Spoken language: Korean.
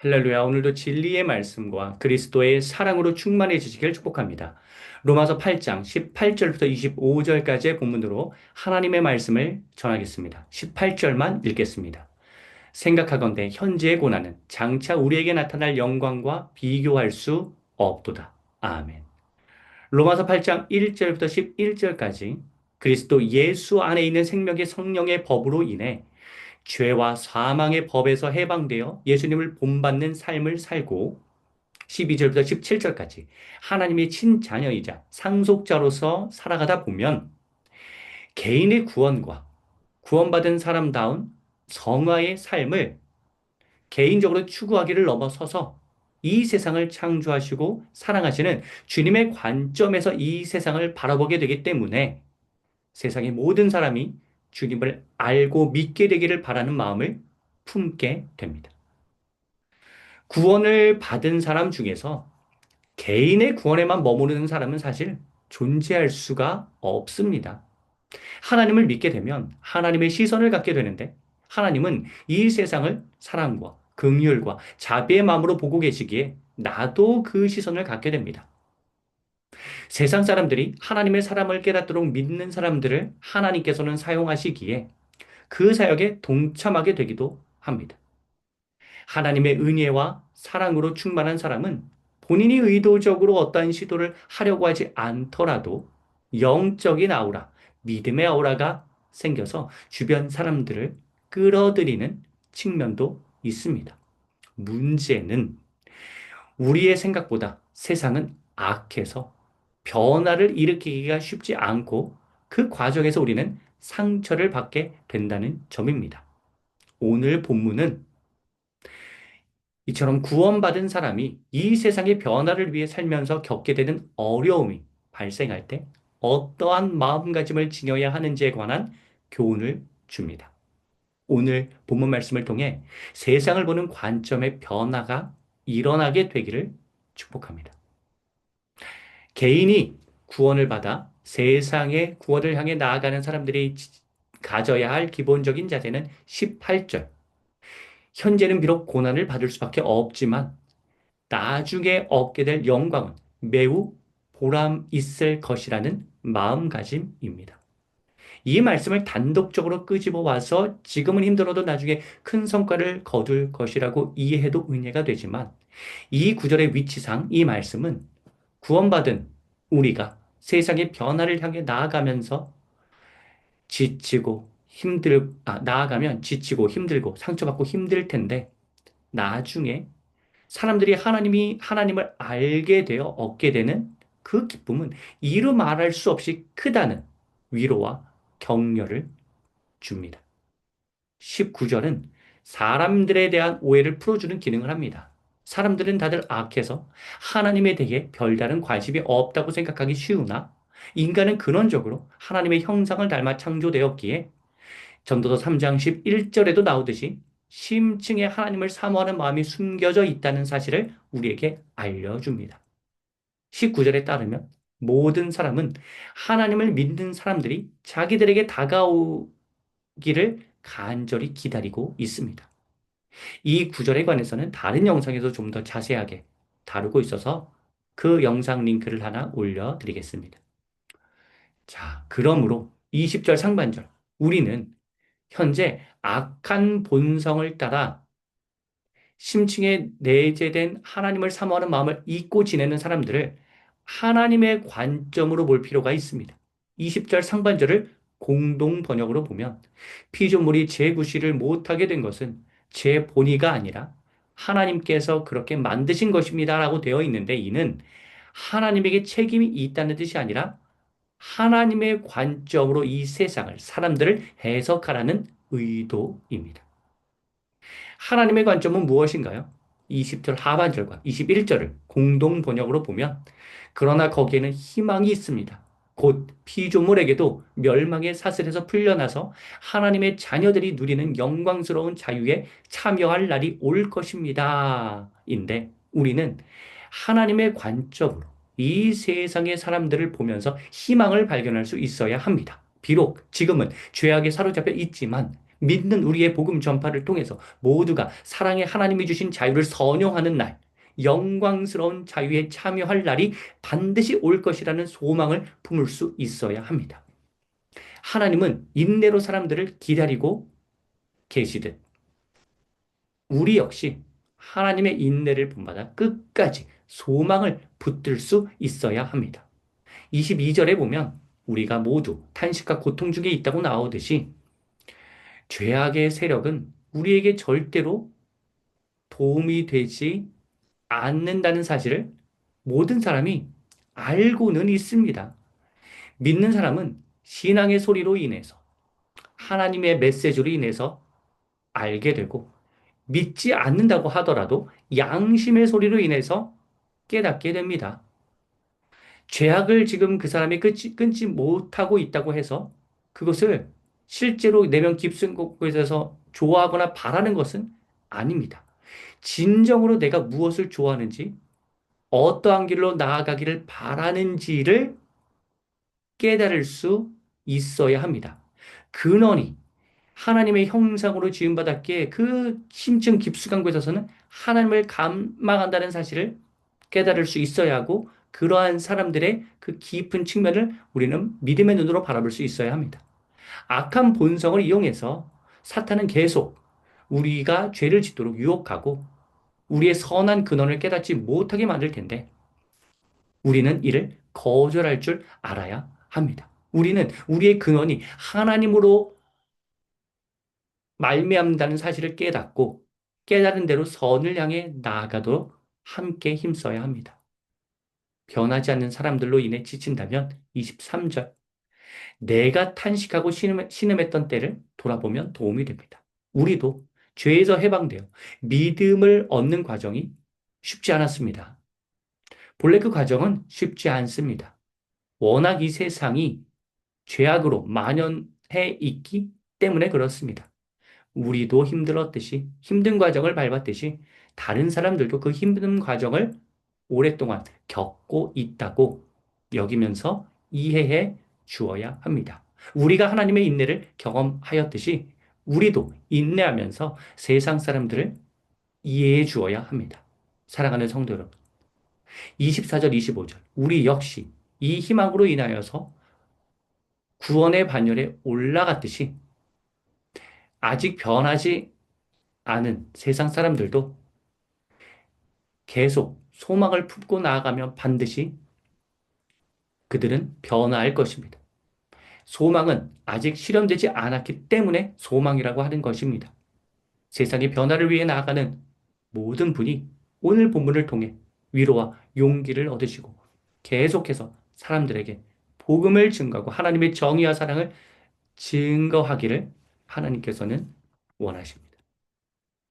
할렐루야. 오늘도 진리의 말씀과 그리스도의 사랑으로 충만해지시길 축복합니다. 로마서 8장 18절부터 25절까지의 본문으로 하나님의 말씀을 전하겠습니다. 18절만 읽겠습니다. 생각하건대 현재의 고난은 장차 우리에게 나타날 영광과 비교할 수 없도다. 아멘. 로마서 8장 1절부터 11절까지 그리스도 예수 안에 있는 생명의 성령의 법으로 인해 죄와 사망의 법에서 해방되어 예수님을 본받는 삶을 살고 12절부터 17절까지 하나님의 친자녀이자 상속자로서 살아가다 보면 개인의 구원과 구원받은 사람다운 성화의 삶을 개인적으로 추구하기를 넘어서서 이 세상을 창조하시고 사랑하시는 주님의 관점에서 이 세상을 바라보게 되기 때문에 세상의 모든 사람이 주님을 알고 믿게 되기를 바라는 마음을 품게 됩니다. 구원을 받은 사람 중에서 개인의 구원에만 머무르는 사람은 사실 존재할 수가 없습니다. 하나님을 믿게 되면 하나님의 시선을 갖게 되는데 하나님은 이 세상을 사랑과 긍휼과 자비의 마음으로 보고 계시기에 나도 그 시선을 갖게 됩니다. 세상 사람들이 하나님의 사람을 깨닫도록 믿는 사람들을 하나님께서는 사용하시기에 그 사역에 동참하게 되기도 합니다. 하나님의 은혜와 사랑으로 충만한 사람은 본인이 의도적으로 어떠한 시도를 하려고 하지 않더라도 영적인 아우라, 믿음의 아우라가 생겨서 주변 사람들을 끌어들이는 측면도 있습니다. 문제는 우리의 생각보다 세상은 악해서 변화를 일으키기가 쉽지 않고 그 과정에서 우리는 상처를 받게 된다는 점입니다. 오늘 본문은 이처럼 구원받은 사람이 이 세상의 변화를 위해 살면서 겪게 되는 어려움이 발생할 때 어떠한 마음가짐을 지녀야 하는지에 관한 교훈을 줍니다. 오늘 본문 말씀을 통해 세상을 보는 관점의 변화가 일어나게 되기를 축복합니다. 개인이 구원을 받아 세상의 구원을 향해 나아가는 사람들이 가져야 할 기본적인 자세는 18절. 현재는 비록 고난을 받을 수밖에 없지만 나중에 얻게 될 영광은 매우 보람 있을 것이라는 마음가짐입니다. 이 말씀을 단독적으로 끄집어 와서 지금은 힘들어도 나중에 큰 성과를 거둘 것이라고 이해해도 은혜가 되지만 이 구절의 위치상 이 말씀은 구원받은 우리가 세상의 변화를 향해 나아가면서 나아가면 지치고 힘들고 상처받고 힘들 텐데 나중에 사람들이 하나님을 알게 되어 얻게 되는 그 기쁨은 이루 말할 수 없이 크다는 위로와 격려를 줍니다. 19절은 사람들에 대한 오해를 풀어주는 기능을 합니다. 사람들은 다들 악해서 하나님에 대해 별다른 관심이 없다고 생각하기 쉬우나 인간은 근원적으로 하나님의 형상을 닮아 창조되었기에 전도서 3장 11절에도 나오듯이 심층에 하나님을 사모하는 마음이 숨겨져 있다는 사실을 우리에게 알려줍니다. 19절에 따르면 모든 사람은 하나님을 믿는 사람들이 자기들에게 다가오기를 간절히 기다리고 있습니다. 이 구절에 관해서는 다른 영상에서 좀 더 자세하게 다루고 있어서 그 영상 링크를 하나 올려드리겠습니다. 자, 그러므로 20절 상반절, 우리는 현재 악한 본성을 따라 심층에 내재된 하나님을 사모하는 마음을 잊고 지내는 사람들을 하나님의 관점으로 볼 필요가 있습니다. 20절 상반절을 공동 번역으로 보면 피조물이 재구실을 못하게 된 것은 제 본의가 아니라 하나님께서 그렇게 만드신 것입니다라고 되어 있는데 이는 하나님에게 책임이 있다는 뜻이 아니라 하나님의 관점으로 이 세상을, 사람들을 해석하라는 의도입니다. 하나님의 관점은 무엇인가요? 20절 하반절과 21절을 공동 번역으로 보면 그러나 거기에는 희망이 있습니다. 곧 피조물에게도 멸망의 사슬에서 풀려나서 하나님의 자녀들이 누리는 영광스러운 자유에 참여할 날이 올 것입니다. 인데 우리는 하나님의 관점으로 이 세상의 사람들을 보면서 희망을 발견할 수 있어야 합니다. 비록 지금은 죄악에 사로잡혀 있지만 믿는 우리의 복음 전파를 통해서 모두가 사랑의 하나님이 주신 자유를 선용하는 날, 영광스러운 자유에 참여할 날이 반드시 올 것이라는 소망을 품을 수 있어야 합니다. 하나님은 인내로 사람들을 기다리고 계시듯 우리 역시 하나님의 인내를 본받아 끝까지 소망을 붙들 수 있어야 합니다. 22절에 보면 우리가 모두 탄식과 고통 중에 있다고 나오듯이 죄악의 세력은 우리에게 절대로 도움이 되지 않는다는 사실을 모든 사람이 알고는 있습니다. 믿는 사람은 신앙의 소리로 인해서 하나님의 메시지로 인해서 알게 되고 믿지 않는다고 하더라도 양심의 소리로 인해서 깨닫게 됩니다. 죄악을 지금 그 사람이 끊지 못하고 있다고 해서 그것을 실제로 내면 깊은 곳에서 좋아하거나 바라는 것은 아닙니다. 진정으로 내가 무엇을 좋아하는지, 어떠한 길로 나아가기를 바라는지를 깨달을 수 있어야 합니다. 근원이 하나님의 형상으로 지음받았기에 그 심층 깊숙한 곳에서는 하나님을 감망한다는 사실을 깨달을 수 있어야 하고 그러한 사람들의 그 깊은 측면을 우리는 믿음의 눈으로 바라볼 수 있어야 합니다. 악한 본성을 이용해서 사탄은 계속 우리가 죄를 짓도록 유혹하고 우리의 선한 근원을 깨닫지 못하게 만들 텐데 우리는 이를 거절할 줄 알아야 합니다. 우리는 우리의 근원이 하나님으로 말미암다는 사실을 깨닫고 깨달은 대로 선을 향해 나아가도록 함께 힘써야 합니다. 변하지 않는 사람들로 인해 지친다면 23절 내가 탄식하고 신음했던 때를 돌아보면 도움이 됩니다. 우리도 죄에서 해방되어 믿음을 얻는 과정이 쉽지 않았습니다. 본래 그 과정은 쉽지 않습니다. 워낙 이 세상이 죄악으로 만연해 있기 때문에 그렇습니다. 우리도 힘들었듯이 힘든 과정을 밟았듯이 다른 사람들도 그 힘든 과정을 오랫동안 겪고 있다고 여기면서 이해해 주어야 합니다. 우리가 하나님의 인내를 경험하였듯이 우리도 인내하면서 세상 사람들을 이해해 주어야 합니다. 사랑하는 성도 여러분, 24절, 25절. 우리 역시 이 희망으로 인하여서 구원의 반열에 올라갔듯이 아직 변하지 않은 세상 사람들도 계속 소망을 품고 나아가면 반드시 그들은 변화할 것입니다. 소망은 아직 실현되지 않았기 때문에 소망이라고 하는 것입니다. 세상의 변화를 위해 나아가는 모든 분이 오늘 본문을 통해 위로와 용기를 얻으시고 계속해서 사람들에게 복음을 증거하고 하나님의 정의와 사랑을 증거하기를 하나님께서는 원하십니다.